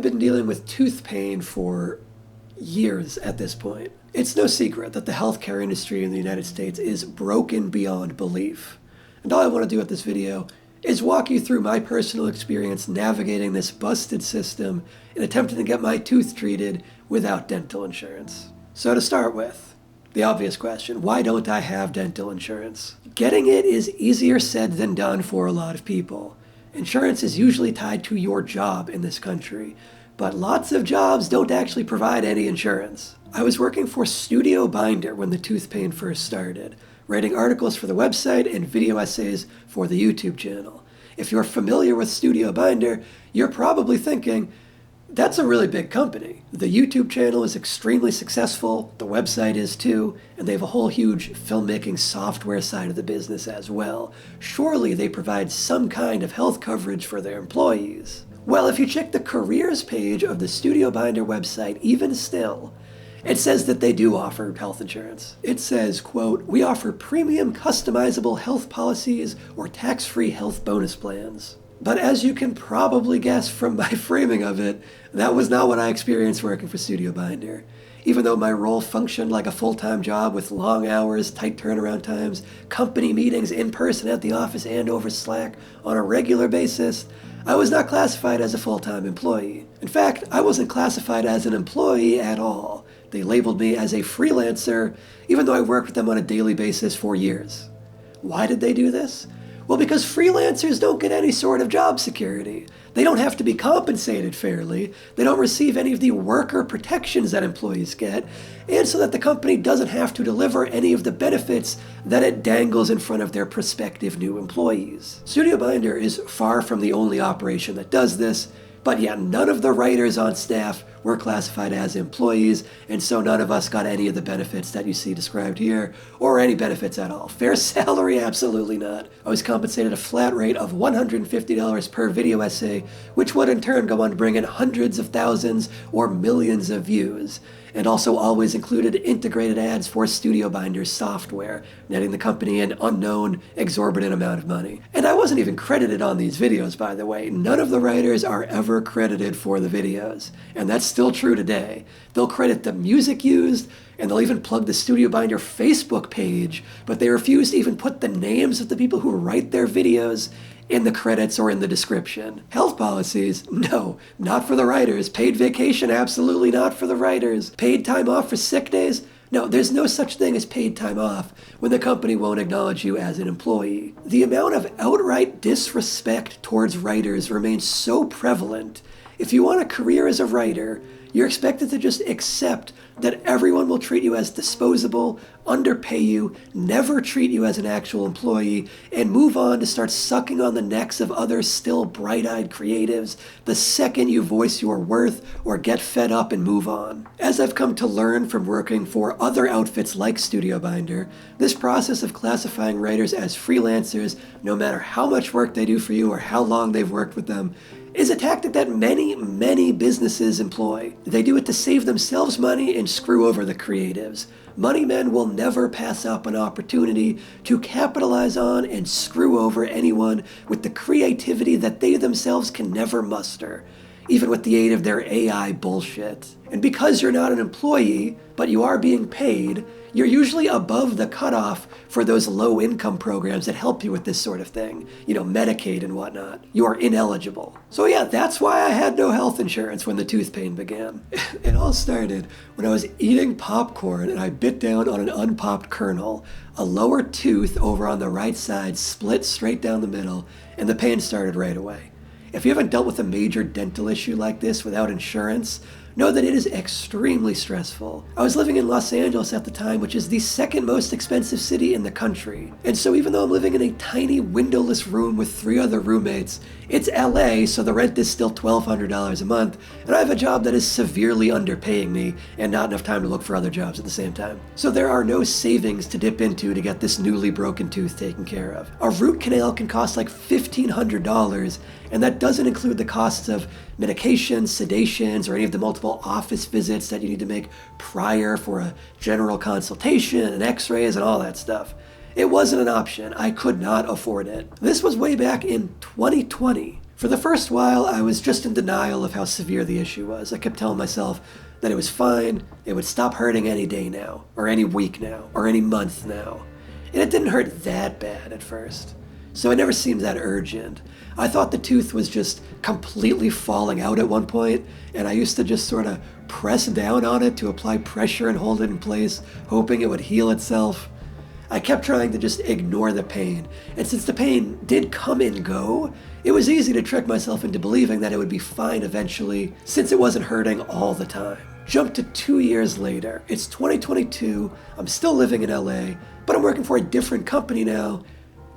I've been dealing with tooth pain for years at this point. It's no secret that the healthcare industry in the United States is broken beyond belief. And all I want to do with this video is walk you through my personal experience navigating this busted system and attempting to get my tooth treated without dental insurance. So to start with, the obvious question, why don't I have dental insurance? Getting it is easier said than done for a lot of people. Insurance is usually tied to your job in this country, but lots of jobs don't actually provide any insurance. I was working for Studio Binder when the tooth pain first started, writing articles for the website and video essays for the YouTube channel. If you're familiar with Studio Binder, you're probably thinking, that's a really big company. The YouTube channel is extremely successful, the website is too, and they have a whole huge filmmaking software side of the business as well. Surely they provide some kind of health coverage for their employees. Well, if you check the careers page of the Studio Binder website, even still, it says that they do offer health insurance. It says, quote, "We offer premium customizable health policies or tax-free health bonus plans." But as you can probably guess from my framing of it, that was not what I experienced working for Studio Binder. Even though my role functioned like a full-time job with long hours, tight turnaround times, company meetings in person at the office and over Slack on a regular basis, I was not classified as a full-time employee. In fact, I wasn't classified as an employee at all. They labeled me as a freelancer, even though I worked with them on a daily basis for years. Why did they do this? Well, because freelancers don't get any sort of job security. They don't have to be compensated fairly. They don't receive any of the worker protections that employees get, and so that the company doesn't have to deliver any of the benefits that it dangles in front of their prospective new employees. Studio Binder is far from the only operation that does this, but yeah, none of the writers on staff were classified as employees, and so none of us got any of the benefits that you see described here, or any benefits at all. Fair salary? Absolutely not. I was compensated a flat rate of $150 per video essay, which would in turn go on to bring in hundreds of thousands or millions of views, and also always included integrated ads for Studio Binder's software, netting the company an unknown, exorbitant amount of money. And I wasn't even credited on these videos, by the way. None of the writers are ever credited for the videos, and that's still true today. They'll credit the music used, and they'll even plug the Studio Binder Facebook page, but they refuse to even put the names of the people who write their videos in the credits or in the description. Health policies? No, not for the writers. Paid vacation? Absolutely not for the writers. Paid time off for sick days? No, there's no such thing as paid time off when the company won't acknowledge you as an employee. The amount of outright disrespect towards writers remains so prevalent. If you want a career as a writer, you're expected to just accept that everyone will treat you as disposable, underpay you, never treat you as an actual employee, and move on to start sucking on the necks of other still bright-eyed creatives the second you voice your worth or get fed up and move on. As I've come to learn from working for other outfits like Studio Binder, this process of classifying writers as freelancers, no matter how much work they do for you or how long they've worked with them, is a tactic that many businesses employ. They do it to save themselves money and screw over the creatives. Money men will never pass up an opportunity to capitalize on and screw over anyone with the creativity that they themselves can never muster, even with the aid of their AI bullshit. And because you're not an employee, but you are being paid, you're usually above the cutoff for those low-income programs that help you with this sort of thing. You know, Medicaid and whatnot. You are ineligible. So yeah, that's why I had no health insurance when the tooth pain began. It all started when I was eating popcorn and I bit down on an unpopped kernel. A lower tooth over on the right side split straight down the middle, and the pain started right away. If you haven't dealt with a major dental issue like this without insurance, know that it is extremely stressful. I was living in Los Angeles at the time, which is the second most expensive city in the country. And so even though I'm living in a tiny windowless room with 3 other roommates, it's LA, so the rent is still $1,200 a month, and I have a job that is severely underpaying me and not enough time to look for other jobs at the same time. So there are no savings to dip into to get this newly broken tooth taken care of. A root canal can cost like $1,500, and that doesn't include the costs of medications, sedations, or any of the multiple office visits that you need to make prior for a general consultation and x-rays and all that stuff. It wasn't an option. I could not afford it. This was way back in 2020. For the first while, I was just in denial of how severe the issue was. I kept telling myself that it was fine, it would stop hurting any day now, or any week now, or any month now. And it didn't hurt that bad at first. So it never seemed that urgent. I thought the tooth was just completely falling out at one point, and I used to just sort of press down on it to apply pressure and hold it in place, hoping it would heal itself. I kept trying to just ignore the pain, and since the pain did come and go, it was easy to trick myself into believing that it would be fine eventually, since it wasn't hurting all the time. Jump to 2 years later. It's 2022, I'm still living in LA, but I'm working for a different company now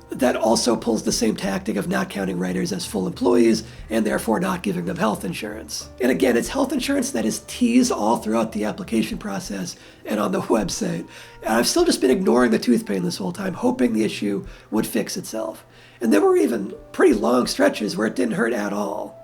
that also pulls the same tactic of not counting writers as full employees and therefore not giving them health insurance. And again, it's health insurance that is teased all throughout the application process and on the website. And I've still just been ignoring the tooth pain this whole time, hoping the issue would fix itself. And there were even pretty long stretches where it didn't hurt at all.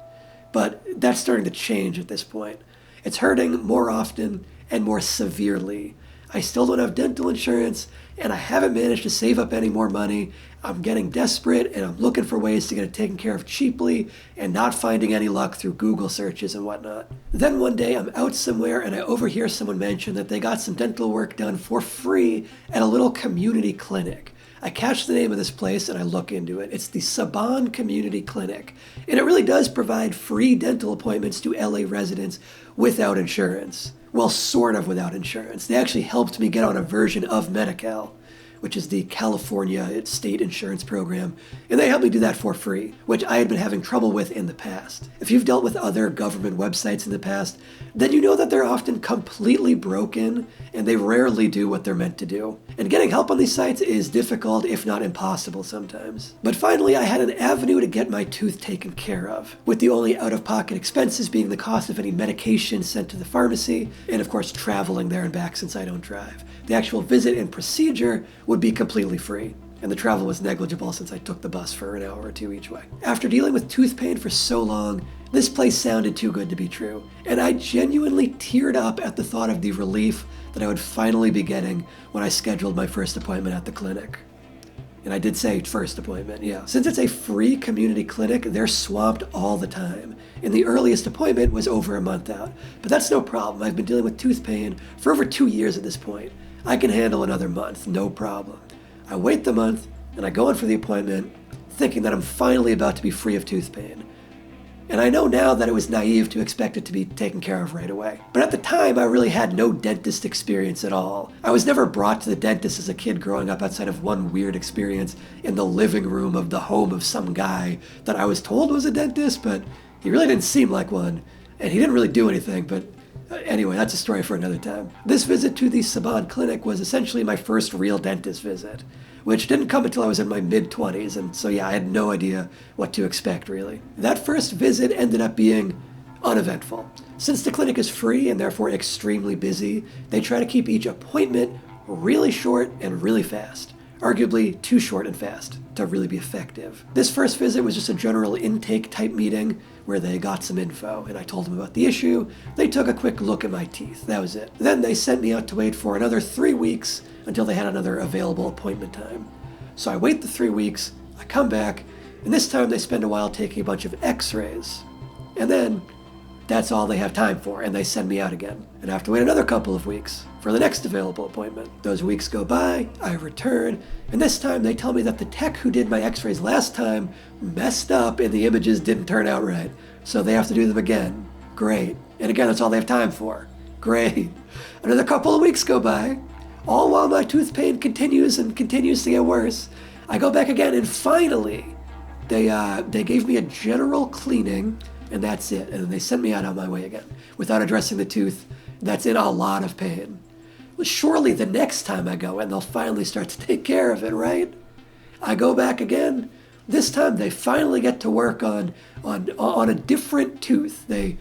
But that's starting to change at this point. It's hurting more often and more severely. I still don't have dental insurance, and I haven't managed to save up any more money. I'm getting desperate, and I'm looking for ways to get it taken care of cheaply and not finding any luck through Google searches and whatnot. Then one day I'm out somewhere and I overhear someone mention that they got some dental work done for free at a little community clinic. I catch the name of this place and I look into it. It's the Saban Community Clinic, and it really does provide free dental appointments to LA residents without insurance. Well, sort of without insurance. They actually helped me get on a version of Medi-Cal, which is the California state insurance program, and they helped me do that for free, which I had been having trouble with in the past. If you've dealt with other government websites in the past, then you know that they're often completely broken, and they rarely do what they're meant to do. And getting help on these sites is difficult, if not impossible sometimes. But finally, I had an avenue to get my tooth taken care of, with the only out-of-pocket expenses being the cost of any medication sent to the pharmacy, and of course traveling there and back since I don't drive. The actual visit and procedure would be completely free, and the travel was negligible since I took the bus for an hour or two each way. After dealing with tooth pain for so long, this place sounded too good to be true, and I genuinely teared up at the thought of the relief that I would finally be getting when I scheduled my first appointment at the clinic. And I did say first appointment, yeah. Since it's a free community clinic, they're swamped all the time. And the earliest appointment was over a month out. But that's no problem. I've been dealing with tooth pain for over 2 years at this point. I can handle another month, no problem. I wait the month, and I go in for the appointment, thinking that I'm finally about to be free of tooth pain. And I know now that it was naive to expect it to be taken care of right away. But at the time, I really had no dentist experience at all. I was never brought to the dentist as a kid growing up outside of one weird experience in the living room of the home of some guy that I was told was a dentist, but he really didn't seem like one, and he didn't really do anything, but anyway, that's a story for another time. This visit to the Saban Clinic was essentially my first real dentist visit, which didn't come until I was in my mid-20s, and so yeah, I had no idea what to expect, really. That first visit ended up being uneventful. Since the clinic is free and therefore extremely busy, they try to keep each appointment really short and really fast. Arguably too short and fast to really be effective. This first visit was just a general intake type meeting where they got some info, and I told them about the issue. They took a quick look at my teeth. That was it. Then they sent me out to wait for another 3 weeks until they had another available appointment time. So I wait the 3 weeks, I come back, and this time they spend a while taking a bunch of x-rays. And then that's all they have time for, and they send me out again. And I have to wait another couple of weeks for the next available appointment. Those weeks go by, I return, and this time they tell me that the tech who did my x-rays last time messed up and the images didn't turn out right. So they have to do them again. Great. And again, that's all they have time for. Great. Another couple of weeks go by, all while my tooth pain continues and continues to get worse. I go back again, and finally, they gave me a general cleaning, and that's it. And then they sent me out on my way again, without addressing the tooth that's in a lot of pain. Well, surely the next time I go in, they'll finally start to take care of it, right? I go back again. This time they finally get to work on a different tooth. They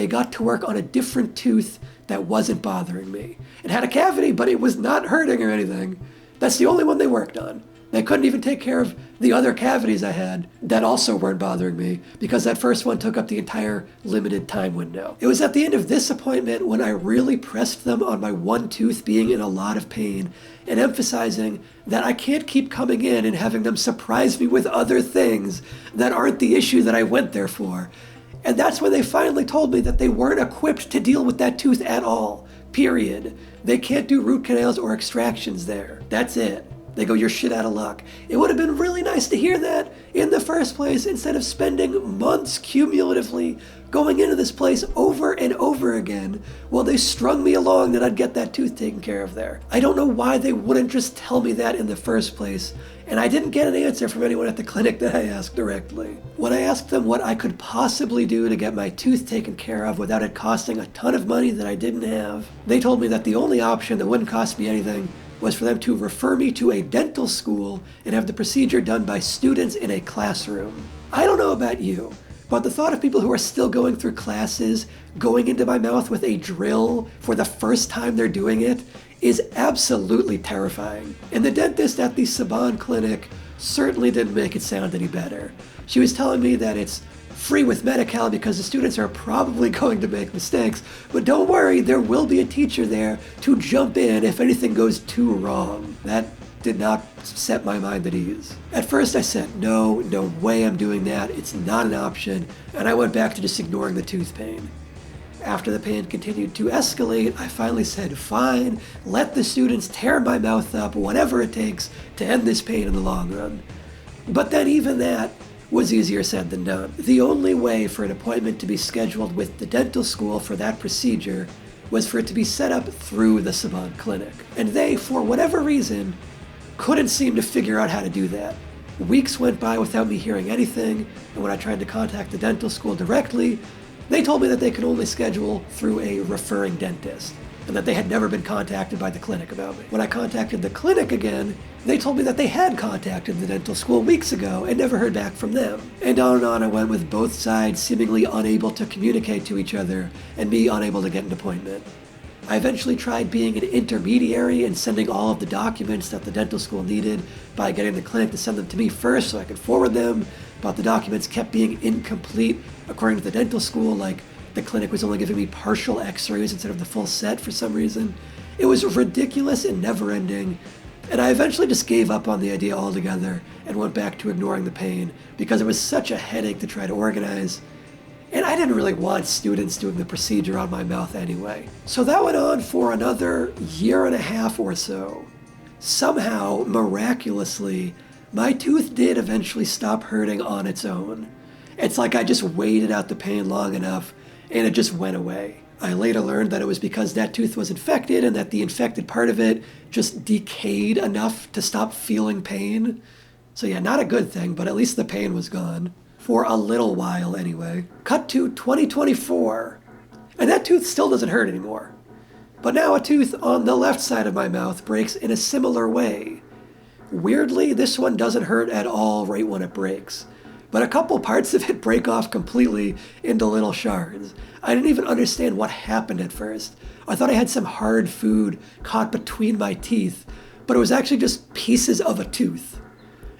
got to work on a different tooth that wasn't bothering me. It had a cavity, but it was not hurting or anything. That's the only one they worked on. They couldn't even take care of the other cavities I had that also weren't bothering me because that first one took up the entire limited time window. It was at the end of this appointment when I really pressed them on my one tooth being in a lot of pain and emphasizing that I can't keep coming in and having them surprise me with other things that aren't the issue that I went there for. And that's when they finally told me that they weren't equipped to deal with that tooth at all, period. They can't do root canals or extractions there. That's it. They go, you're shit out of luck. It would have been really nice to hear that in the first place instead of spending months cumulatively going into this place over and over again while they strung me along that I'd get that tooth taken care of there. I don't know why they wouldn't just tell me that in the first place, and I didn't get an answer from anyone at the clinic that I asked directly. When I asked them what I could possibly do to get my tooth taken care of without it costing a ton of money that I didn't have, they told me that the only option that wouldn't cost me anything was for them to refer me to a dental school and have the procedure done by students in a classroom. I don't know about you, but the thought of people who are still going through classes, going into my mouth with a drill for the first time they're doing it, is absolutely terrifying. And the dentist at the Saban clinic certainly didn't make it sound any better. She was telling me that it's free with Medi-Cal because the students are probably going to make mistakes, but don't worry, there will be a teacher there to jump in if anything goes too wrong. That did not set my mind at ease. At first I said, no way I'm doing that, it's not an option, and I went back to just ignoring the tooth pain. After the pain continued to escalate, I finally said, fine, let the students tear my mouth up, whatever it takes to end this pain in the long run. But then even that was easier said than done. The only way for an appointment to be scheduled with the dental school for that procedure was for it to be set up through the Saban clinic. And they, for whatever reason, couldn't seem to figure out how to do that. Weeks went by without me hearing anything, and when I tried to contact the dental school directly, they told me that they could only schedule through a referring dentist, and that they had never been contacted by the clinic about me. When I contacted the clinic again, they told me that they had contacted the dental school weeks ago and never heard back from them. And on I went with both sides seemingly unable to communicate to each other and me unable to get an appointment. I eventually tried being an intermediary and sending all of the documents that the dental school needed by getting the clinic to send them to me first so I could forward them, but the documents kept being incomplete according to the dental school, like the clinic was only giving me partial x-rays instead of the full set for some reason. It was ridiculous and never-ending, and I eventually just gave up on the idea altogether and went back to ignoring the pain because it was such a headache to try to organize, and I didn't really want students doing the procedure on my mouth anyway. So that went on for another year and a half or so. Somehow, miraculously, my tooth did eventually stop hurting on its own. It's like I just waited out the pain long enough and it just went away. I later learned that it was because that tooth was infected and that the infected part of it just decayed enough to stop feeling pain. So yeah, not a good thing, but at least the pain was gone. For a little while anyway. Cut to 2024. And that tooth still doesn't hurt anymore. But now a tooth on the left side of my mouth breaks in a similar way. Weirdly, this one doesn't hurt at all right when it breaks. But a couple parts of it break off completely into little shards. I didn't even understand what happened at first. I thought I had some hard food caught between my teeth, but it was actually just pieces of a tooth.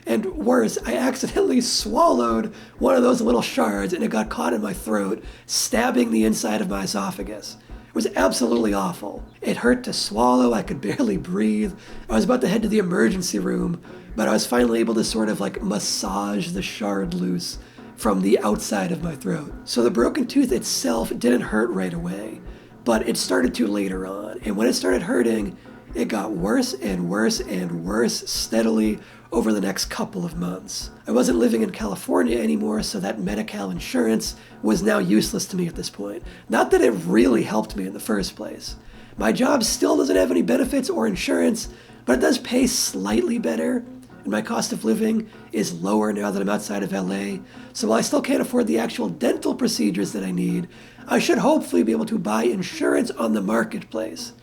And worse, I accidentally swallowed one of those little shards and it got caught in my throat, stabbing the inside of my esophagus. It was absolutely awful. It hurt to swallow, I could barely breathe. I was about to head to the emergency room, but I was finally able to sort of like massage the shard loose from the outside of my throat. So the broken tooth itself didn't hurt right away, but it started to later on. And when it started hurting, it got worse and worse and worse steadily over the next couple of months. I wasn't living in California anymore, so that Medi-Cal insurance was now useless to me at this point. Not that it really helped me in the first place. My job still doesn't have any benefits or insurance, but it does pay slightly better, and my cost of living is lower now that I'm outside of LA. So while I still can't afford the actual dental procedures that I need, I should hopefully be able to buy insurance on the marketplace.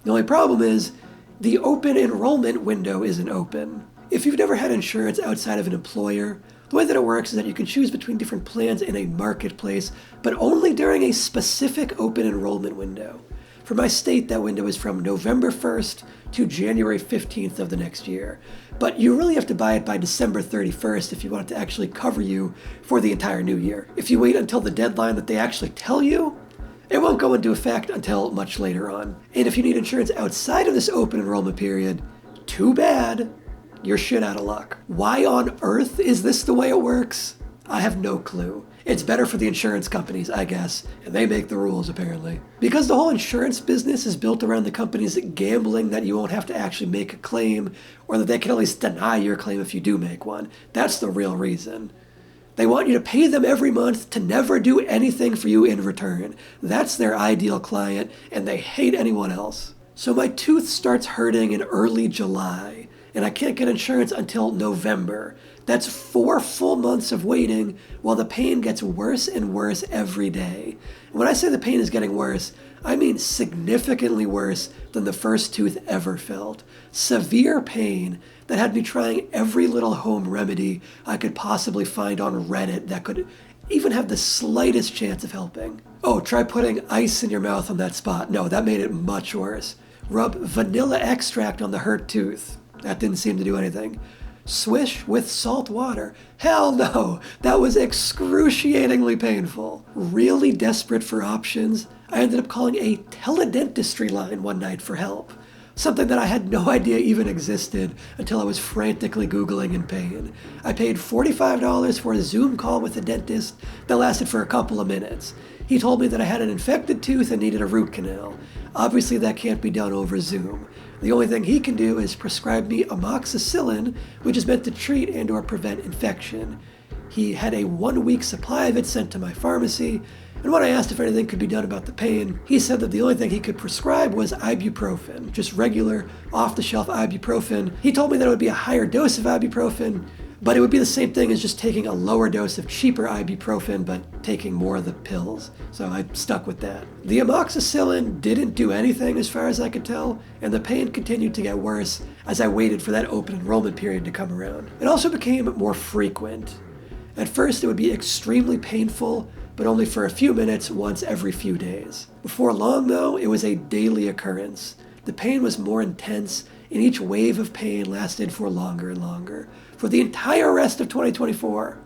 The only problem is the open enrollment window isn't open. If you've never had insurance outside of an employer, the way that it works is that you can choose between different plans in a marketplace, but only during a specific open enrollment window. For For my state, that window is from November 1st to January 15th of the next year. But you really have to buy it by December 31st if you want it to actually cover you for the entire new year. If you wait until the deadline that they actually tell you, it won't go into effect until much later on. And if you need insurance outside of this open enrollment period, too bad, you're shit out of luck. Why on earth is this the way it works? I have no clue. It's better for the insurance companies, I guess, and they make the rules apparently. Because the whole insurance business is built around the companies gambling that you won't have to actually make a claim, or that they can at least deny your claim if you do make one. That's the real reason. They want you to pay them every month to never do anything for you in return. That's their ideal client, and they hate anyone else. So my tooth starts hurting in early July, and I can't get insurance until November. That's 4 full months of waiting while the pain gets worse and worse every day. When I say the pain is getting worse, I mean significantly worse than the first tooth ever felt. Severe pain that had me trying every little home remedy I could possibly find on Reddit that could even have the slightest chance of helping. Oh, try putting ice in your mouth on that spot. No, that made it much worse. Rub vanilla extract on the hurt tooth. That didn't seem to do anything. Swish with salt water. Hell no! That was excruciatingly painful. Really desperate for options, I ended up calling a teledentistry line one night for help. Something that I had no idea even existed until I was frantically Googling in pain. I paid $45 for a Zoom call with a dentist that lasted for a couple of minutes. He told me that I had an infected tooth and needed a root canal. Obviously that can't be done over Zoom. The only thing he can do is prescribe me amoxicillin, which is meant to treat and or prevent infection. He had a 1-week supply of it sent to my pharmacy, and when I asked if anything could be done about the pain, he said that the only thing he could prescribe was ibuprofen, just regular, off-the-shelf ibuprofen. He told me that it would be a higher dose of ibuprofen, but it would be the same thing as just taking a lower dose of cheaper ibuprofen, but taking more of the pills. So I stuck with that. The amoxicillin didn't do anything as far as I could tell, and the pain continued to get worse as I waited for that open enrollment period to come around. It also became more frequent. At first, it would be extremely painful, but only for a few minutes once every few days. Before long, though, it was a daily occurrence. The pain was more intense, and each wave of pain lasted for longer and longer. For the entire rest of 2024,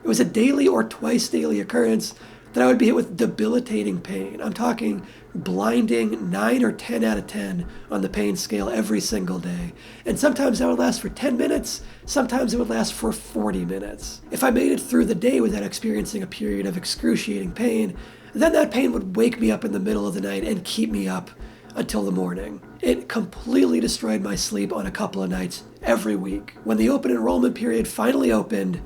it was a daily or twice daily occurrence that I would be hit with debilitating pain. I'm talking blinding 9 or 10 out of 10 on the pain scale every single day. And sometimes that would last for 10 minutes, sometimes it would last for 40 minutes. If I made it through the day without experiencing a period of excruciating pain, then that pain would wake me up in the middle of the night and keep me up until the morning. It completely destroyed my sleep on a couple of nights every week. When the open enrollment period finally opened,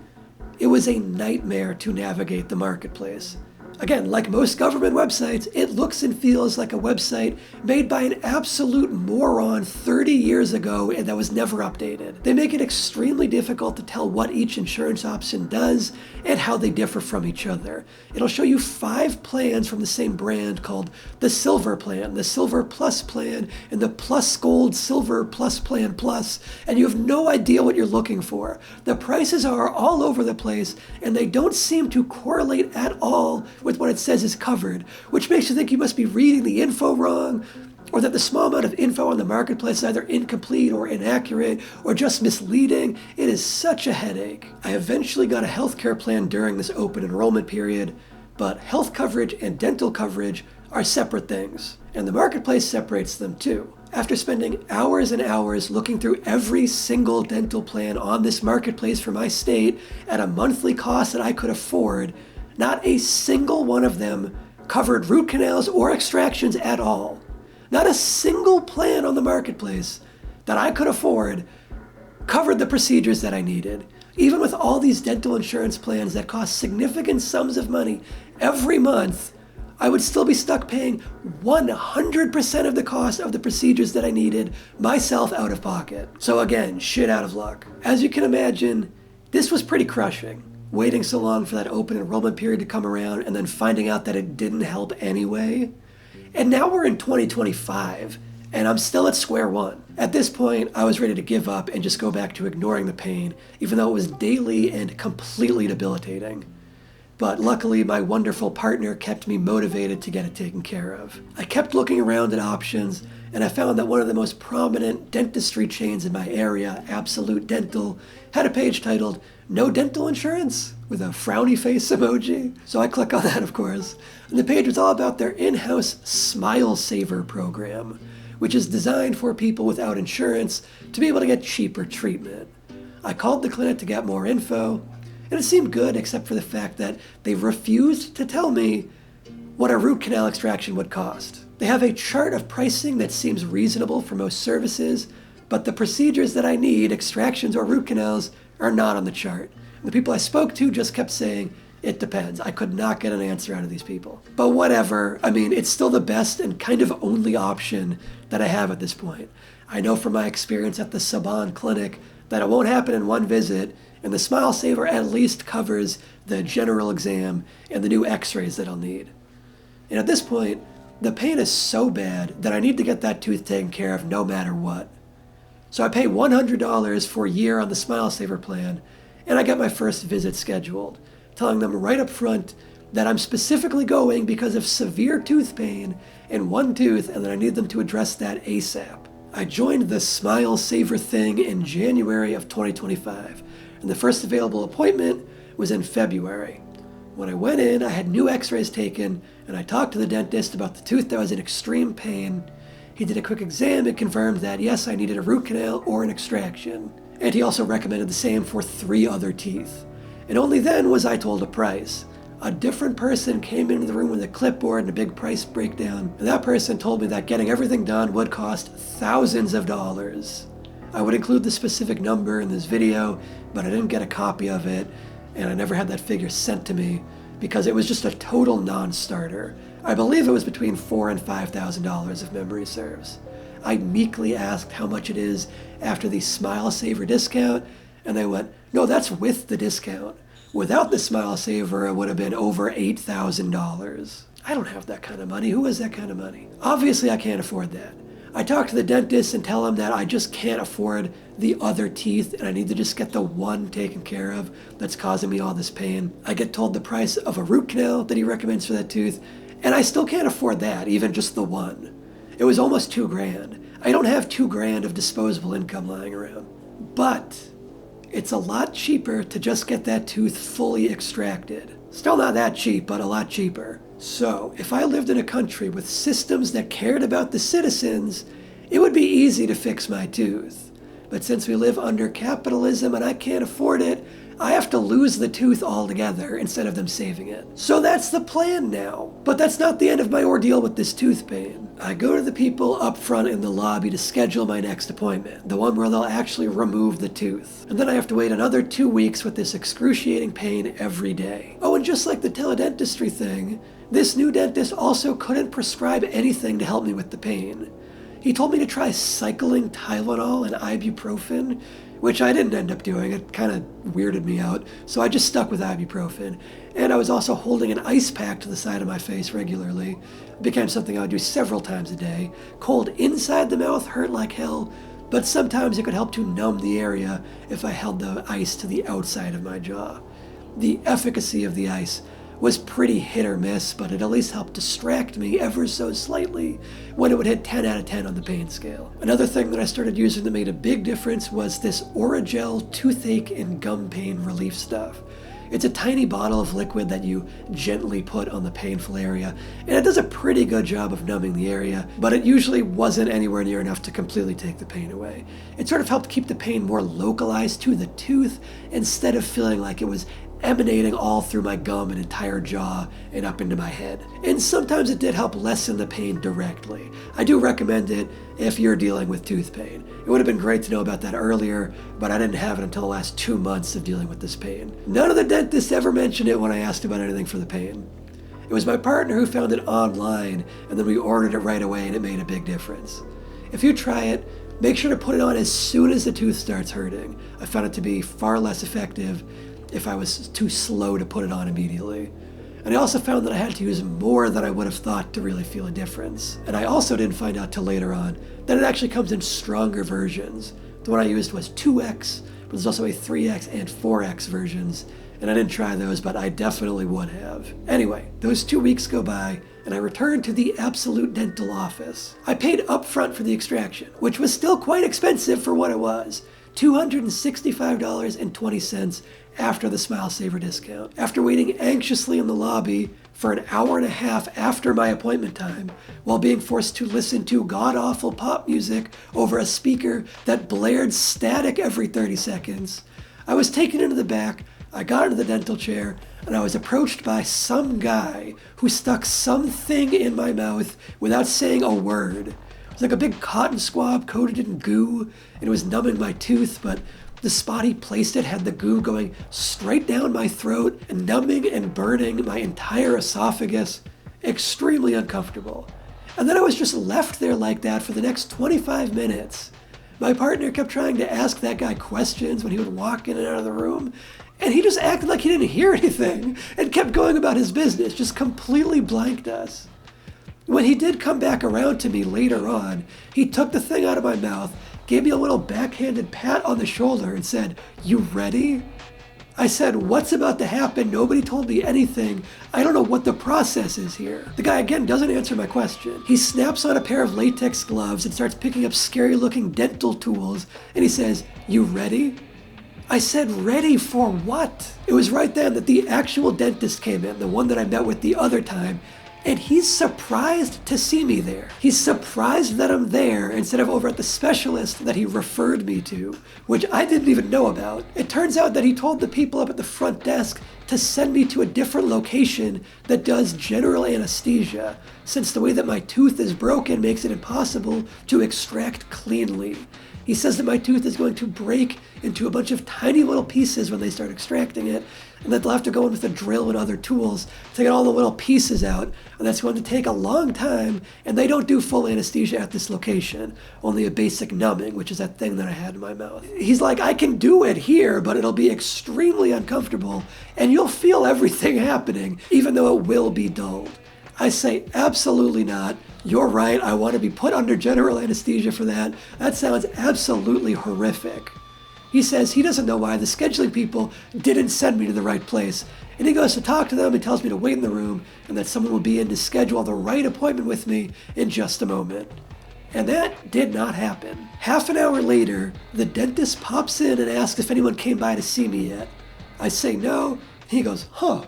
it was a nightmare to navigate the marketplace. Again, like most government websites, it looks and feels like a website made by an absolute moron 30 years ago and that was never updated. They make it extremely difficult to tell what each insurance option does and how they differ from each other. It'll show you 5 plans from the same brand called the Silver Plan, the Silver Plus Plan, and the Plus Gold Silver Plus Plan Plus, and you have no idea what you're looking for. The prices are all over the place, and they don't seem to correlate at all with what it says is covered, which makes you think you must be reading the info wrong, or that the small amount of info on the marketplace is either incomplete or inaccurate or just misleading. It is such a headache. I eventually got a healthcare plan during this open enrollment period, but health coverage and dental coverage are separate things, and the marketplace separates them too. After spending hours and hours looking through every single dental plan on this marketplace for my state at a monthly cost that I could afford, not a single one of them covered root canals or extractions at all. Not a single plan on the marketplace that I could afford covered the procedures that I needed. Even with all these dental insurance plans that cost significant sums of money every month, I would still be stuck paying 100% of the cost of the procedures that I needed myself out of pocket. So again, shit out of luck. As you can imagine, this was pretty crushing. Waiting so long for that open enrollment period to come around and then finding out that it didn't help anyway. And now we're in 2025, and I'm still at square one. At this point, I was ready to give up and just go back to ignoring the pain, even though it was daily and completely debilitating. But luckily, my wonderful partner kept me motivated to get it taken care of. I kept looking around at options, and I found that one of the most prominent dentistry chains in my area, Absolute Dental, had a page titled "No Dental Insurance?" with a frowny face emoji. So I click on that, of course. And the page was all about their in-house Smile Saver program, which is designed for people without insurance to be able to get cheaper treatment. I called the clinic to get more info, and it seemed good except for the fact that they refused to tell me what a root canal extraction would cost. They have a chart of pricing that seems reasonable for most services, but the procedures that I need, extractions or root canals, are not on the chart. And the people I spoke to just kept saying, it depends. I could not get an answer out of these people. But whatever, I mean, it's still the best and kind of only option that I have at this point. I know from my experience at the Saban clinic that it won't happen in one visit, and the Smile Saver at least covers the general exam and the new x-rays that I'll need. And at this point, the pain is so bad that I need to get that tooth taken care of no matter what. So I pay $100 for a year on the Smile Saver plan, and I get my first visit scheduled, telling them right up front that I'm specifically going because of severe tooth pain in one tooth and that I need them to address that ASAP. I joined the Smile Saver thing in January of 2025, and the first available appointment was in February. When I went in, I had new x-rays taken, and I talked to the dentist about the tooth that was in extreme pain. He did a quick exam and confirmed that yes, I needed a root canal or an extraction. And he also recommended the same for 3 other teeth. And only then was I told a price. A different person came into the room with a clipboard and a big price breakdown, and that person told me that getting everything done would cost thousands of dollars. I would include the specific number in this video, but I didn't get a copy of it, and I never had that figure sent to me because it was just a total non-starter. I believe it was between $4,000 and $5,000 if memory serves. I meekly asked how much it is after the Smile Saver discount, and they went, no, that's with the discount. Without the Smile Saver, it would have been over $8,000. I don't have that kind of money. Who has that kind of money? Obviously, I can't afford that. I talk to the dentist and tell him that I just can't afford the other teeth and I need to just get the one taken care of that's causing me all this pain. I get told the price of a root canal that he recommends for that tooth, and I still can't afford that, even just the one. It was almost $2,000. I don't have $2,000 of disposable income lying around. But it's a lot cheaper to just get that tooth fully extracted. Still not that cheap, but a lot cheaper. So, if I lived in a country with systems that cared about the citizens, it would be easy to fix my tooth. But since we live under capitalism and I can't afford it, I have to lose the tooth altogether instead of them saving it. So that's the plan now. But that's not the end of my ordeal with this tooth pain. I go to the people up front in the lobby to schedule my next appointment, the one where they'll actually remove the tooth. And then I have to wait another 2 weeks with this excruciating pain every day. Oh, and just like the teledentistry thing, this new dentist also couldn't prescribe anything to help me with the pain. He told me to try cycling Tylenol and ibuprofen, which I didn't end up doing. It kind of weirded me out, so I just stuck with ibuprofen. And I was also holding an ice pack to the side of my face regularly. It became something I would do several times a day. Cold inside the mouth hurt like hell, but sometimes it could help to numb the area if I held the ice to the outside of my jaw. The efficacy of the ice was pretty hit or miss, but it at least helped distract me ever so slightly when it would hit 10 out of 10 on the pain scale. Another thing that I started using that made a big difference was this Oragel toothache and gum pain relief stuff. It's a tiny bottle of liquid that you gently put on the painful area, and it does a pretty good job of numbing the area, but it usually wasn't anywhere near enough to completely take the pain away. It sort of helped keep the pain more localized to the tooth instead of feeling like it was emanating all through my gum and entire jaw and up into my head. And sometimes it did help lessen the pain directly. I do recommend it if you're dealing with tooth pain. It would have been great to know about that earlier, but I didn't have it until the last 2 months of dealing with this pain. None of the dentists ever mentioned it when I asked about anything for the pain. It was my partner who found it online, and then we ordered it right away, and it made a big difference. If you try it, make sure to put it on as soon as the tooth starts hurting. I found it to be far less effective if I was too slow to put it on immediately. And I also found that I had to use more than I would have thought to really feel a difference. And I also didn't find out till later on that it actually comes in stronger versions. The one I used was 2X, but there's also a 3X and 4X versions. and I didn't try those, but I definitely would have. Anyway, those 2 weeks go by, and I returned to the Absolute Dental office. I paid upfront for the extraction, which was still quite expensive for what it was, $265.20 after the Smile Saver discount. After waiting anxiously in the lobby for an hour and a half after my appointment time, while being forced to listen to god-awful pop music over a speaker that blared static every 30 seconds, I was taken into the back, I got into the dental chair, and I was approached by some guy who stuck something in my mouth without saying a word. It was like a big cotton swab coated in goo, and it was numbing my tooth, but the spot he placed it had the goo going straight down my throat and numbing and burning my entire esophagus. Extremely uncomfortable. And then I was just left there like that for the next 25 minutes. My partner kept trying to ask that guy questions when he would walk in and out of the room, and he just acted like he didn't hear anything and kept going about his business, just completely blanked us. When he did come back around to me later on, he took the thing out of my mouth, gave me a little backhanded pat on the shoulder and said, "You ready?" I said, "What's about to happen? Nobody told me anything. I don't know what the process is here." The guy again doesn't answer my question. He snaps on a pair of latex gloves and starts picking up scary looking dental tools, and he says, "You ready?" I said, "Ready for what?" It was right then that the actual dentist came in, the one that I met with the other time, and he's surprised to see me there. He's surprised that I'm there instead of over at the specialist that he referred me to, which I didn't even know about. It turns out that he told the people up at the front desk to send me to a different location that does general anesthesia, since the way that my tooth is broken makes it impossible to extract cleanly. He says that my tooth is going to break into a bunch of tiny little pieces when they start extracting it, and that they'll have to go in with a drill and other tools to get all the little pieces out, and that's going to take a long time, and they don't do full anesthesia at this location, only a basic numbing, which is that thing that I had in my mouth. He's like, "I can do it here, but it'll be extremely uncomfortable, and you'll feel everything happening, even though it will be dulled." I say, "Absolutely not. You're right. I want to be put under general anesthesia for that. That sounds absolutely horrific." He says he doesn't know why the scheduling people didn't send me to the right place. And he goes to talk to them and tells me to wait in the room and that someone will be in to schedule the right appointment with me in just a moment. And that did not happen. Half an hour later, the dentist pops in and asks if anyone came by to see me yet. I say no. He goes, "Huh,"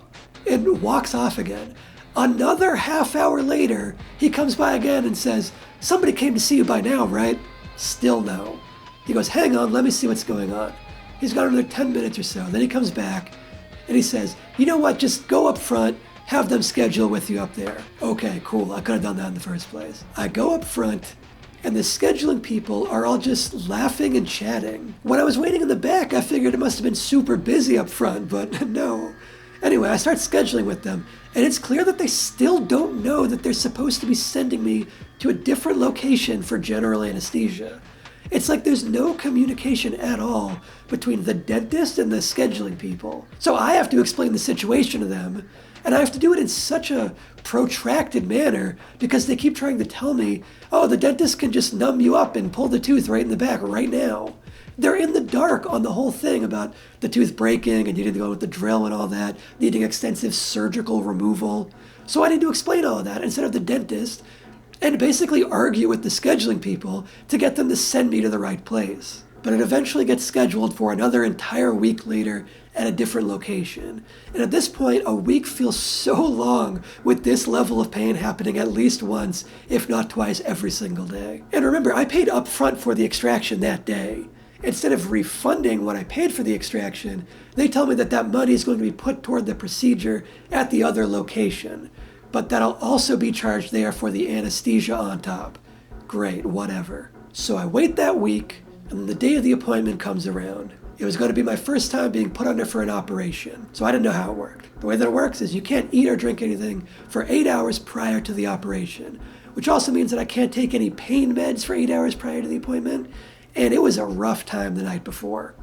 and walks off again. Another half hour later, he comes by again and says, "Somebody came to see you by now, right?" Still no. He goes, "Hang on, let me see what's going on." He's got another 10 minutes or so. Then he comes back and he says, "You know what, just go up front, have them schedule with you up there." Okay, cool, I could have done that in the first place. I go up front and the scheduling people are all just laughing and chatting. When I was waiting in the back, I figured it must have been super busy up front, but no. Anyway, I start scheduling with them, and it's clear that they still don't know that they're supposed to be sending me to a different location for general anesthesia. It's like there's no communication at all between the dentist and the scheduling people. So I have to explain the situation to them, and I have to do it in such a protracted manner because they keep trying to tell me, "Oh, the dentist can just numb you up and pull the tooth right in the back right now." They're in the dark on the whole thing about the tooth breaking and needing to go with the drill and all that, needing extensive surgical removal. So I need to explain all of that instead of the dentist and basically argue with the scheduling people to get them to send me to the right place. But it eventually gets scheduled for another entire week later at a different location. And at this point, a week feels so long with this level of pain happening at least once, if not twice, every single day. And remember, I paid up front for the extraction that day. Instead of refunding what I paid for the extraction, they tell me that that money is going to be put toward the procedure at the other location, but that I'll also be charged there for the anesthesia on top. Great, whatever. So I wait that week, and the day of the appointment comes around. It was going to be my first time being put under for an operation, so I didn't know how it worked. The way that it works is you can't eat or drink anything for 8 hours prior to the operation, which also means that I can't take any pain meds for 8 hours prior to the appointment, and it was a rough time the night before.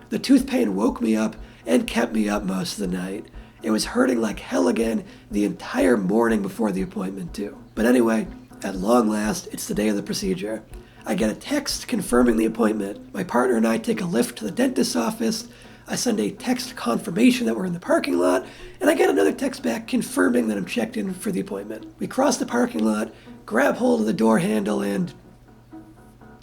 The tooth pain woke me up and kept me up most of the night. It was hurting like hell again the entire morning before the appointment too. But anyway, at long last, it's the day of the procedure. I get a text confirming the appointment. My partner and I take a lift to the dentist's office. I send a text confirmation that we're in the parking lot, and I get another text back confirming that I'm checked in for the appointment. We cross the parking lot, grab hold of the door handle, and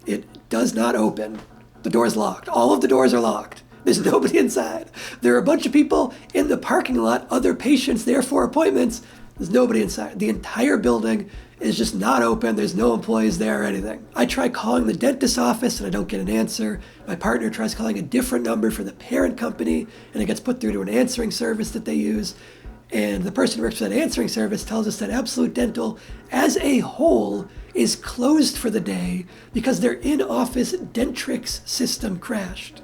it does not open. The door's locked. All of the doors are locked. There's nobody inside. There are a bunch of people in the parking lot, other patients there for appointments. There's nobody inside. The entire building is just not open. There's no employees there or anything. I try calling the dentist's office and I don't get an answer. My partner tries calling a different number for the parent company and it gets put through to an answering service that they use. And the person who works for that answering service tells us that Absolute Dental, as a whole, is closed for the day because their in-office Dentrix system crashed.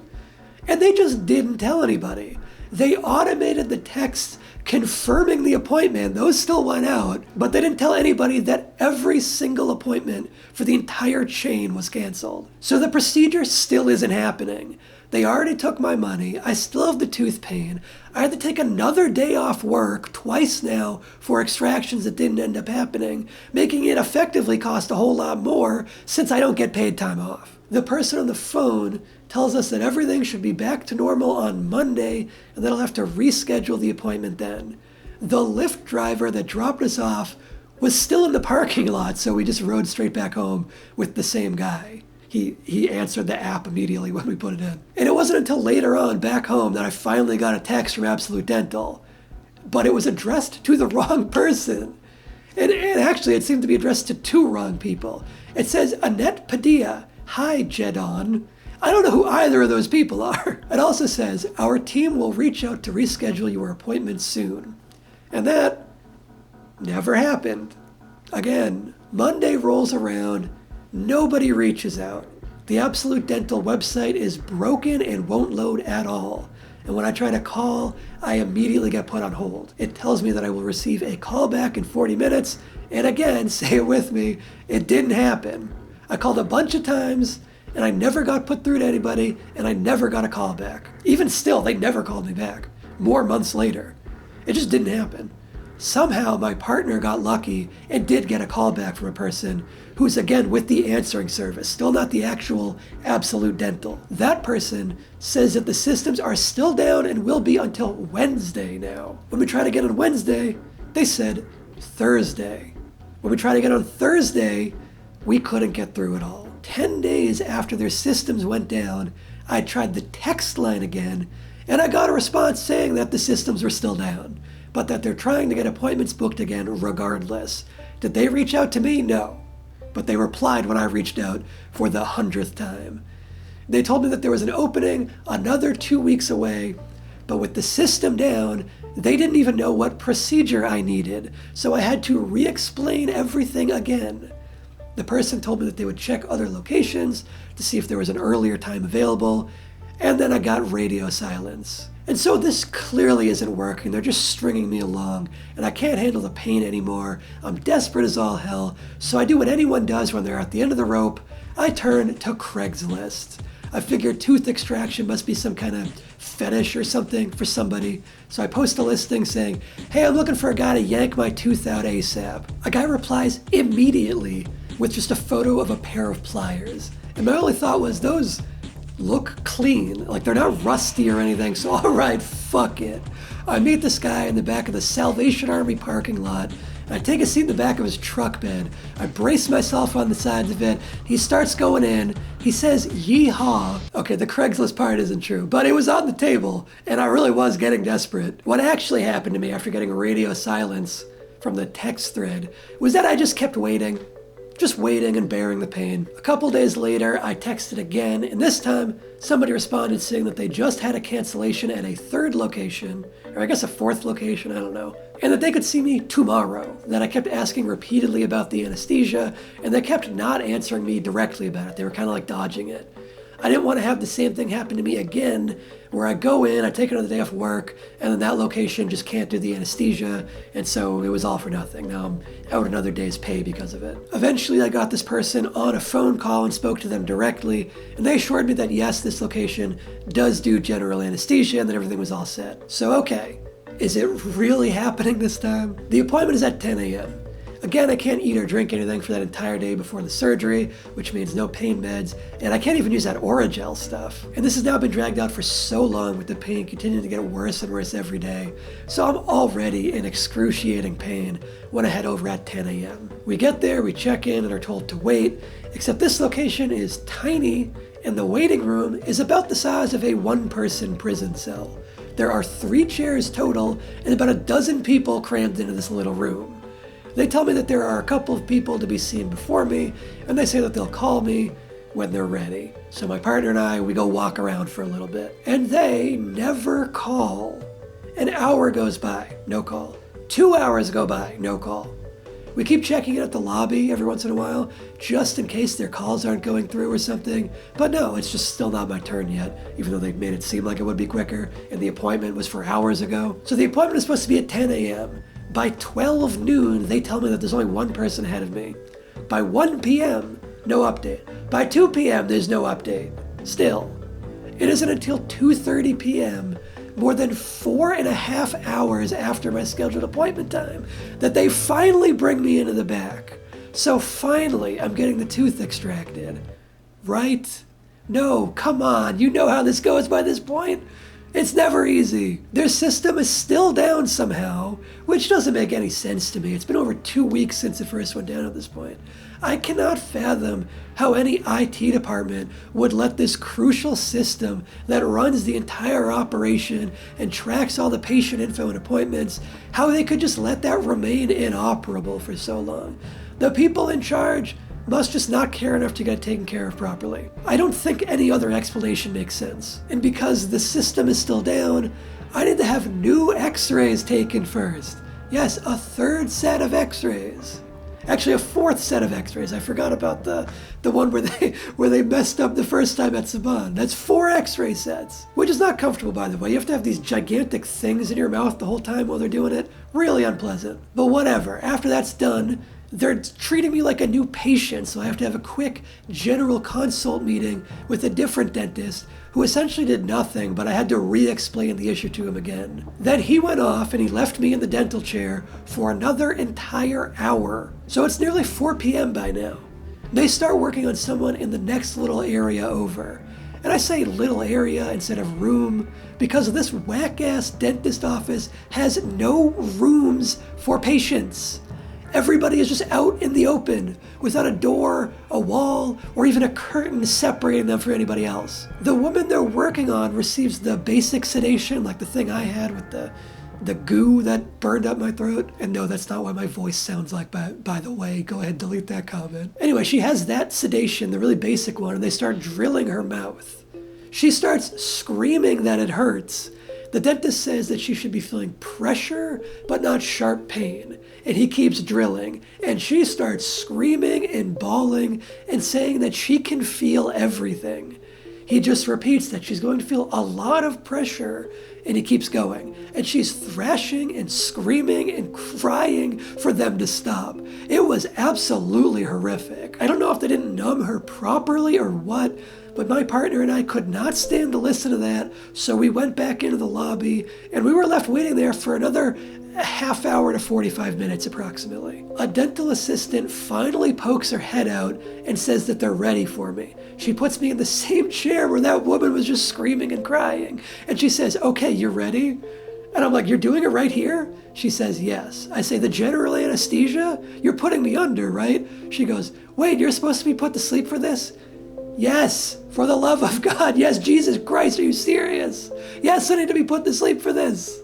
And they just didn't tell anybody. They automated the texts confirming the appointment. Those still went out, but they didn't tell anybody that every single appointment for the entire chain was canceled. So the procedure still isn't happening. They already took my money. I still have the tooth pain. I had to take another day off work twice now for extractions that didn't end up happening, making it effectively cost a whole lot more since I don't get paid time off. The person on the phone tells us that everything should be back to normal on Monday and that I'll have to reschedule the appointment then. The Lyft driver that dropped us off was still in the parking lot, so we just rode straight back home with the same guy. He answered the app immediately when we put it in. And it wasn't until later on back home that I finally got a text from Absolute Dental, but it was addressed to the wrong person. And actually, it seemed to be addressed to two wrong people. It says, Annette Padilla, hi, Jedon. I don't know who either of those people are. It also says, our team will reach out to reschedule your appointment soon. And that never happened. Again, Monday rolls around, nobody reaches out. The Absolute Dental website is broken and won't load at all. And when I try to call, I immediately get put on hold. It tells me that I will receive a call back in 40 minutes. And again, say it with me, it didn't happen. I called a bunch of times, and I never got put through to anybody, and I never got a call back. Even still, they never called me back. More months later. It just didn't happen. Somehow my partner got lucky and did get a call back from a person who's again with the answering service, still not the actual Absolute Dental. That person says that the systems are still down and will be until Wednesday now. When we tried to get on Wednesday, they said Thursday. When we tried to get on Thursday, we couldn't get through at all. 10 days after their systems went down, I tried the text line again, and I got a response saying that the systems were still down, but that they're trying to get appointments booked again regardless. Did they reach out to me? No. But they replied when I reached out for the 100th time. They told me that there was an opening another 2 weeks away, but with the system down, they didn't even know what procedure I needed, so I had to re-explain everything again. The person told me that they would check other locations to see if there was an earlier time available, and then I got radio silence. And so this clearly isn't working. They're just stringing me along, and I can't handle the pain anymore. I'm desperate as all hell, so I do what anyone does when they're at the end of the rope. I turn to Craigslist. I figured tooth extraction must be some kind of fetish or something for somebody. So I post a listing saying, hey, I'm looking for a guy to yank my tooth out ASAP. A guy replies immediately with just a photo of a pair of pliers. And my only thought was, those look clean. Like, they're not rusty or anything, so all right, fuck it. I meet this guy in the back of the Salvation Army parking lot, and I take a seat in the back of his truck bed. I brace myself on the sides of it. He starts going in. He says, yeehaw. Okay, the Craigslist part isn't true, but it was on the table, and I really was getting desperate. What actually happened to me after getting radio silence from the text thread was that I just kept waiting. Just waiting and bearing the pain. A couple days later, I texted again, and this time, somebody responded saying that they just had a cancellation at a third location, or I guess a fourth location, I don't know, and that they could see me tomorrow. That I kept asking repeatedly about the anesthesia, and they kept not answering me directly about it. They were kind of like dodging it. I didn't want to have the same thing happen to me again, where I go in, I take another day off work, and then that location just can't do the anesthesia, and so it was all for nothing. Now I'm out another day's pay because of it. Eventually, I got this person on a phone call and spoke to them directly, and they assured me that yes, this location does do general anesthesia and that everything was all set. So okay, is it really happening this time? The appointment is at 10 a.m. Again, I can't eat or drink anything for that entire day before the surgery, which means no pain meds, and I can't even use that Oragel stuff. And this has now been dragged out for so long with the pain continuing to get worse and worse every day. So I'm already in excruciating pain when I head over at 10 a.m. We get there, we check in, and are told to wait, except this location is tiny, and the waiting room is about the size of a one-person prison cell. There are 3 chairs total, and about a dozen people crammed into this little room. They tell me that there are a couple of people to be seen before me, and they say that they'll call me when they're ready. So my partner and I, we go walk around for a little bit, and they never call. An hour goes by, no call. 2 hours go by, no call. We keep checking in at the lobby every once in a while, just in case their calls aren't going through or something. But no, it's just still not my turn yet, even though they've made it seem like it would be quicker, and the appointment was for hours ago. So the appointment is supposed to be at 10 a.m. By 12 noon, they tell me that there's only one person ahead of me. By 1 p.m., no update. By 2 p.m., there's no update. Still, it isn't until 2:30 p.m., more than 4.5 hours after my scheduled appointment time, that they finally bring me into the back. So finally, I'm getting the tooth extracted. Right? No, come on, you know how this goes by this point. It's never easy. Their system is still down somehow, which doesn't make any sense to me. It's been over 2 weeks since it first went down at this point. I cannot fathom how any IT department would let this crucial system that runs the entire operation and tracks all the patient info and appointments, how they could just let that remain inoperable for so long. The people in charge must just not care enough to get it taken care of properly. I don't think any other explanation makes sense. And because the system is still down, I need to have new x-rays taken first. Yes, a 3rd set of x-rays. Actually, a 4th set of x-rays. I forgot about the one where they messed up the first time at Saban. That's 4 x-ray sets, which is not comfortable, by the way. You have to have these gigantic things in your mouth the whole time while they're doing it. Really unpleasant. But whatever. After that's done, they're treating me like a new patient, so I have to have a quick general consult meeting with a different dentist who essentially did nothing, but I had to re-explain the issue to him again. Then he went off and he left me in the dental chair for another entire hour. So it's nearly 4 p.m. by now. They start working on someone in the next little area over. And I say little area instead of room because this whack-ass dentist office has no rooms for patients. Everybody is just out in the open, without a door, a wall, or even a curtain separating them from anybody else. The woman they're working on receives the basic sedation, like the thing I had with the goo that burned up my throat. And no, that's not what my voice sounds like, by the way. Go ahead, delete that comment. Anyway, she has that sedation, the really basic one, and they start drilling her mouth. She starts screaming that it hurts. The dentist says that she should be feeling pressure, but not sharp pain. And he keeps drilling, and she starts screaming and bawling and saying that she can feel everything. He just repeats that she's going to feel a lot of pressure, and he keeps going. And she's thrashing and screaming and crying for them to stop. It was absolutely horrific. I don't know if they didn't numb her properly or what, but my partner and I could not stand to listen to that, so we went back into the lobby, and we were left waiting there for another half hour to 45 minutes approximately. A dental assistant finally pokes her head out and says that they're ready for me. She puts me in the same chair where that woman was just screaming and crying, and she says, "Okay, you're ready?" And I'm like, "You're doing it right here?" She says, "Yes." I say, "The general anesthesia? You're putting me under, right?" She goes, "Wait, you're supposed to be put to sleep for this?" "Yes, for the love of God. Yes, Jesus Christ, are you serious? Yes, I need to be put to sleep for this."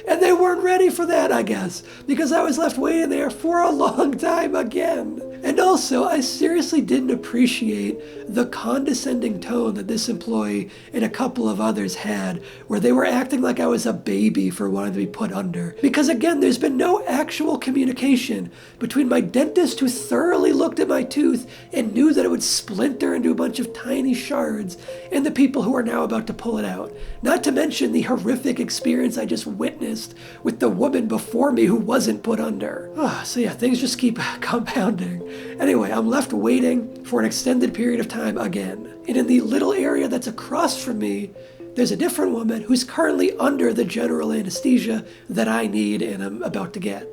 And they weren't ready for that, I guess, because I was left waiting there for a long time again. And also, I seriously didn't appreciate the condescending tone that this employee and a couple of others had, where they were acting like I was a baby for wanting to be put under. Because again, there's been no actual communication between my dentist, who thoroughly looked at my tooth and knew that it would splinter into a bunch of tiny shards, and the people who are now about to pull it out. Not to mention the horrific experience I just witnessed with the woman before me who wasn't put under. So yeah, things just keep compounding. Anyway, I'm left waiting for an extended period of time again. And in the little area that's across from me, there's a different woman who's currently under the general anesthesia that I need and I'm about to get.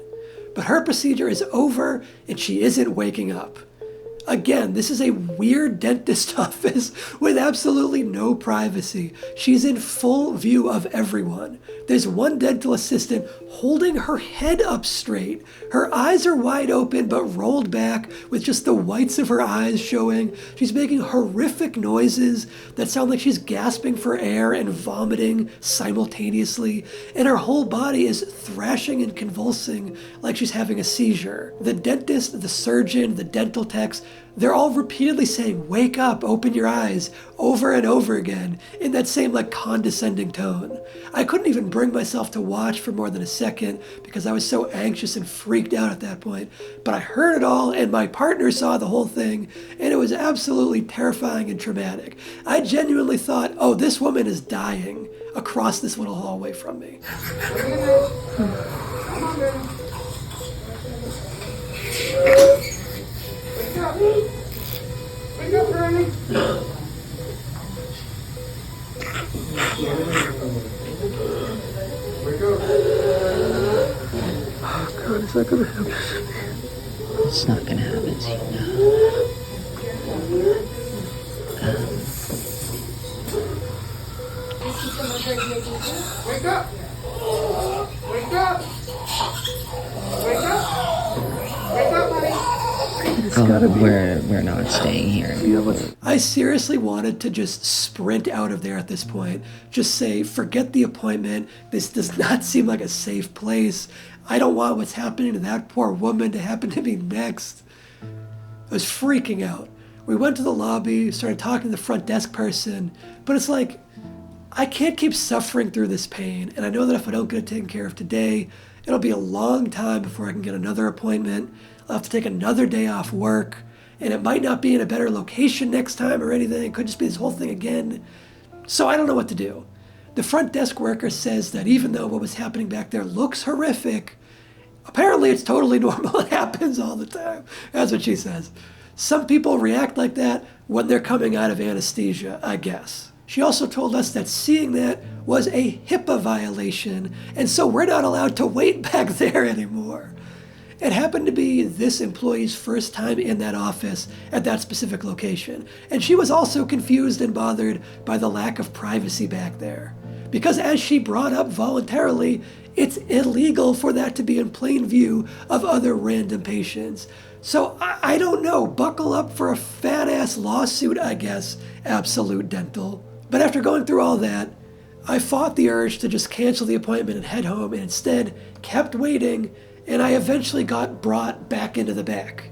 But her procedure is over and she isn't waking up. Again, this is a weird dentist office with absolutely no privacy. She's in full view of everyone. There's one dental assistant holding her head up straight. Her eyes are wide open but rolled back with just the whites of her eyes showing. She's making horrific noises that sound like she's gasping for air and vomiting simultaneously. And her whole body is thrashing and convulsing like she's having a seizure. The dentist, the surgeon, the dental techs, they're all repeatedly saying, "Wake up, open your eyes," over and over again in that same like condescending tone. I couldn't even bring myself to watch for more than a second because I was so anxious and freaked out at that point. But I heard it all and my partner saw the whole thing and it was absolutely terrifying and traumatic. I genuinely thought, oh, this woman is dying across this little hallway from me. Wake up, Bernie. Wake up. Oh, God, is that going to happen? It's not gonna happen to you now. Wake up. Wake up. Wake up. Wake up, honey. We're not staying here. I seriously wanted to just sprint out of there at this point. Just say, forget the appointment. This does not seem like a safe place. I don't want what's happening to that poor woman to happen to me next. I was freaking out. We went to the lobby, started talking to the front desk person, but it's like, I can't keep suffering through this pain, and I know that if I don't get it taken care of today, it'll be a long time before I can get another appointment. I'll have to take another day off work, and it might not be in a better location next time or anything. It could just be this whole thing again. So I don't know what to do. The front desk worker says that even though what was happening back there looks horrific, apparently it's totally normal. It happens all the time. That's what she says. Some people react like that when they're coming out of anesthesia, I guess. She also told us that seeing that was a HIPAA violation, and so we're not allowed to wait back there anymore. It happened to be this employee's first time in that office at that specific location, and she was also confused and bothered by the lack of privacy back there. Because as she brought up voluntarily, it's illegal for that to be in plain view of other random patients. So I don't know, buckle up for a fat-ass lawsuit, I guess, Absolute Dental. But after going through all that, I fought the urge to just cancel the appointment and head home, and instead kept waiting, and I eventually got brought back into the back.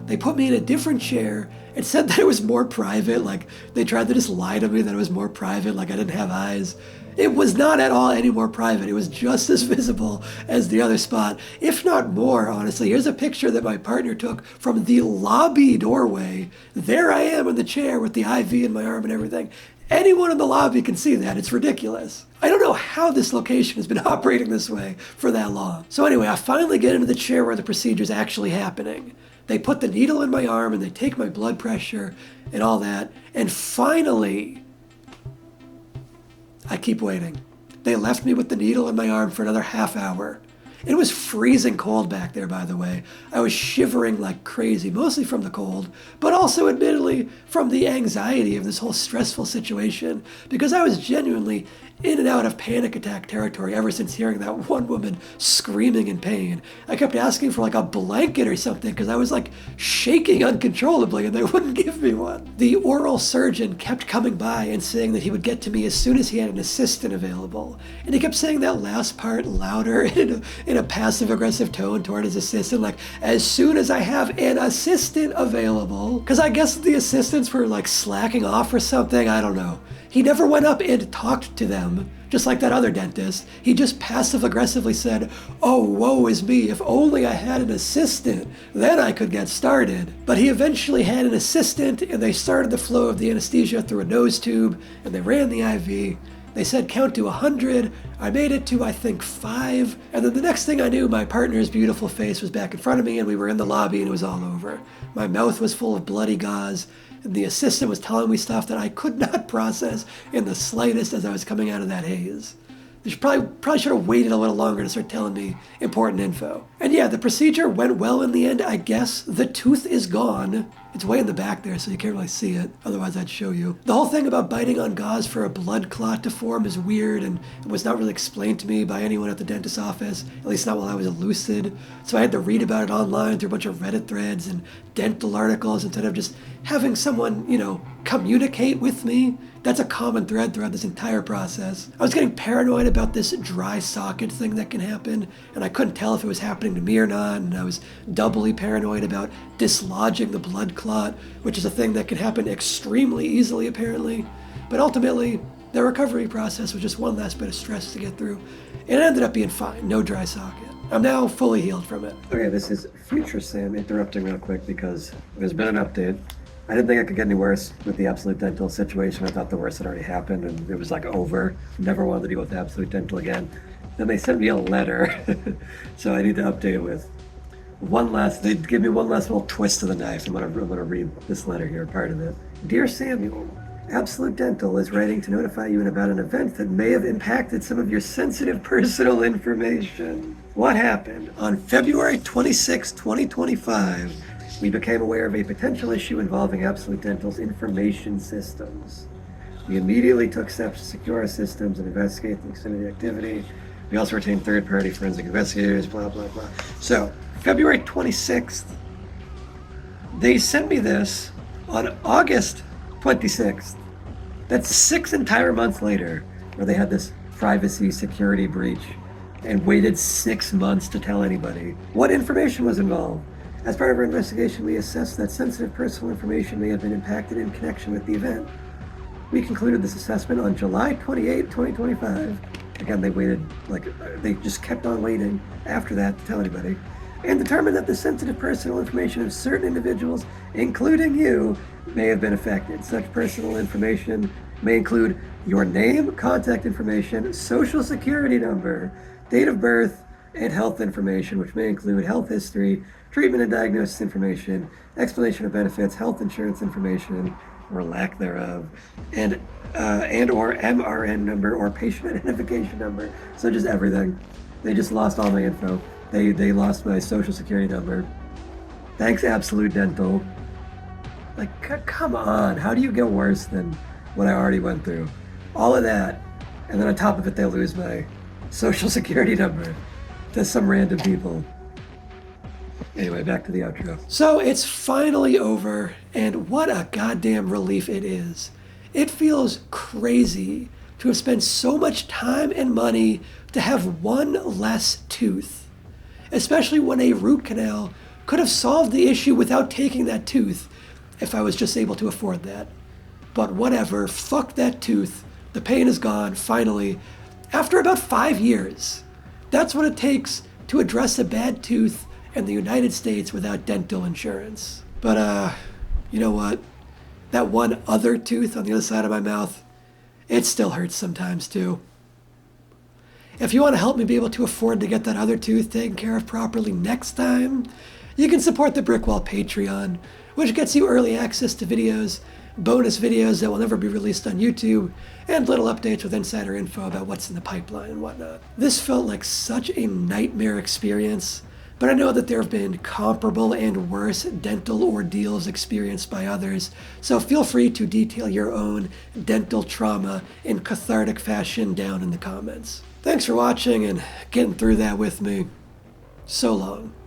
They put me in a different chair and said that it was more private, like they tried to just lie to me that it was more private, like I didn't have eyes. It was not at all any more private. It was just as visible as the other spot, if not more, honestly. Here's a picture that my partner took from the lobby doorway. There I am in the chair with the IV in my arm and everything. Anyone in the lobby can see that. It's ridiculous. I don't know how this location has been operating this way for that long. So anyway, I finally get into the chair where the procedure's actually happening. They put the needle in my arm and they take my blood pressure and all that. And finally, I keep waiting. They left me with the needle in my arm for another half hour. It was freezing cold back there, by the way. I was shivering like crazy, mostly from the cold, but also admittedly from the anxiety of this whole stressful situation, because I was genuinely in and out of panic attack territory ever since hearing that one woman screaming in pain. I kept asking for like a blanket or something because I was like shaking uncontrollably and they wouldn't give me one. The oral surgeon kept coming by and saying that he would get to me as soon as he had an assistant available. And he kept saying that last part louder in a passive-aggressive tone toward his assistant, like, as soon as I have an assistant available. Because I guess the assistants were like slacking off or something, I don't know. He never went up and talked to them, just like that other dentist. He just passive-aggressively said, "Oh, woe is me, if only I had an assistant, then I could get started." But he eventually had an assistant, and they started the flow of the anesthesia through a nose tube, and they ran the IV. They said count to 100. I made it to, I think, 5. And then the next thing I knew, my partner's beautiful face was back in front of me, and we were in the lobby, and it was all over. My mouth was full of bloody gauze. And the assistant was telling me stuff that I could not process in the slightest as I was coming out of that haze. They probably should have waited a little longer to start telling me important info. And yeah, the procedure went well in the end, I guess. The tooth is gone. It's way in the back there, so you can't really see it. Otherwise, I'd show you. The whole thing about biting on gauze for a blood clot to form is weird, and it was not really explained to me by anyone at the dentist's office, at least not while I was lucid. So I had to read about it online through a bunch of Reddit threads and dental articles instead of just having someone, communicate with me. That's a common thread throughout this entire process. I was getting paranoid about this dry socket thing that can happen, and I couldn't tell if it was happening to me or not, and I was doubly paranoid about dislodging the blood clot, which is a thing that can happen extremely easily, apparently. But ultimately, the recovery process was just one last bit of stress to get through. It ended up being fine, no dry socket. I'm now fully healed from it. Okay, this is Future Sam interrupting real quick because there's been an update. I didn't think it could get any worse with the Absolute Dental situation. I thought the worst had already happened and it was over. Never wanted to deal with Absolute Dental again. Then they sent me a letter, so I need to update it with they give me one last little twist to the knife. I'm gonna read this letter here, part of it. Dear Samuel, Absolute Dental is writing to notify you about an event that may have impacted some of your sensitive personal information. What happened? On February 26, 2025, we became aware of a potential issue involving Absolute Dental's information systems. We immediately took steps to secure our systems and investigate the extent of the activity. We also retained third-party forensic investigators, blah, blah, blah. So, February 26th, they sent me this on August 26th. That's 6 entire months later, where they had this privacy security breach and waited 6 months to tell anybody. What information was involved? As part of our investigation, we assessed that sensitive personal information may have been impacted in connection with the event. We concluded this assessment on July 28, 2025. Again, they waited, they just kept on waiting after that to tell anybody. And determined that the sensitive personal information of certain individuals, including you, may have been affected. Such personal information may include your name, contact information, social security number, date of birth, and health information, which may include health history, treatment and diagnosis information, explanation of benefits, health insurance information, or lack thereof, and or MRN number or patient identification number. So just everything. They just lost all my info. They lost my social security number. Thanks, Absolute Dental. Come on, how do you get worse than what I already went through? All of that, and then on top of it, they lose my social security number to some random people. Anyway, back to the outro. So it's finally over, and what a goddamn relief it is. It feels crazy to have spent so much time and money to have one less tooth, especially when a root canal could have solved the issue without taking that tooth if I was just able to afford that. But whatever, fuck that tooth. The pain is gone, finally, after about 5 years. That's what it takes to address a bad tooth in the United States without dental insurance. But, you know what? That one other tooth on the other side of my mouth, it still hurts sometimes too. If you want to help me be able to afford to get that other tooth taken care of properly next time, you can support the Brickwall Patreon, which gets you early access to videos, bonus videos that will never be released on YouTube, and little updates with insider info about what's in the pipeline and whatnot. This felt like such a nightmare experience, but I know that there have been comparable and worse dental ordeals experienced by others, so feel free to detail your own dental trauma in cathartic fashion down in the comments. Thanks for watching and getting through that with me. So long.